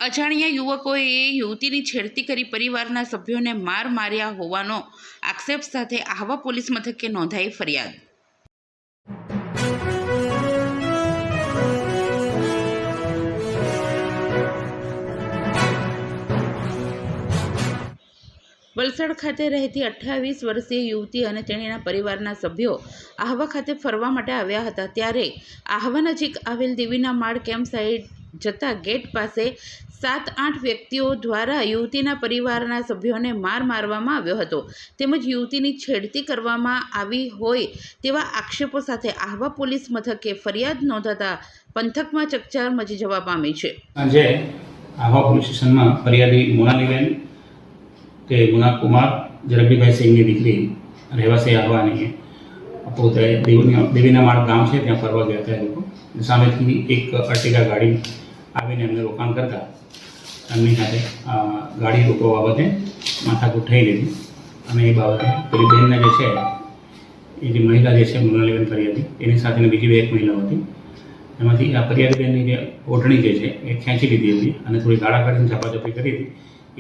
અજાણ્યા યુવકોએ યુવતીની છેડતી કરી પરિવારના સભ્યોને માર્યા હોવાનો આક્ષેપ સાથે આહવા પોલીસ મથકે નોંધાઈ ફરિયાદ। વલસાડ ખાતે રહેતી 28 વર્ષીય યુવતી અને તેણીના પરિવારના સભ્યો આહવા ખાતે ફરવા માટે આવ્યા હતા। ત્યારે આહવા નજીક આવેલ દેવીના માળ કેમ્પ સાઇટ જતા ગેટ પાસે 7-8 વ્યક્તિઓ દ્વારા યુવતીના પરિવારના સભ્યોને મારવામાં આવ્યો હતો તેમજ યુવતીની છેડતી કરવામાં આવી હોય તેવા આક્ષેપો સાથે આહવા પોલીસ મથકે ફરિયાદ નોંધાતા પંથકમાં ચકચાર મચી જવા પામી છે। આજે આહવા પોલીસ સ્ટેશનમાં ફરિયાદી મોનાલીબેન કે ગુના કુમાર જરબીભાઈ સિંહની દીકરી રહેવાસી આહવાની પોતે દેવીના માળ ગામ છે ત્યાં ફરવા ગયા હતા। એ લોકો સામેથી એક અર્ટિગા ગાડી આવીને એમને રોકાણ કરતા એમની સાથે ગાડી રોકવા બાબતે માથાકૂટ થઈ લીધી અને એ બાબતે પેલી બહેનને જે છે એ જે મહિલા જે છે મોનાલીબેન ફરિયાદી એની સાથે બીજી એક મહિલા હતી એમાંથી આ ફરિયાદીબેનની જે ઓઢણી જે છે એ ખેંચી લીધી હતી અને થોડી ગાળાગાળીની ઝપાઝપી કરી હતી।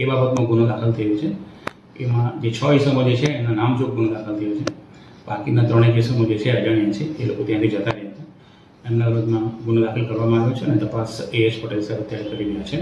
એ બાબતમાં ગુનો દાખલ થયો છે। એમાં જે 6 ઇસમો જે છે એના નામજોગ ગુનો દાખલ થયો છે। બાકીના 3 ઇસમો જે છે અજાણ્યા છે એ લોકો ત્યાંથી જતા રહ્યા હતા। એમના વિરુદ્ધમાં ગુનો દાખલ કરવામાં આવ્યો છે અને તપાસ AS પટેલ સાહેબ અત્યારે કરી રહ્યા છે।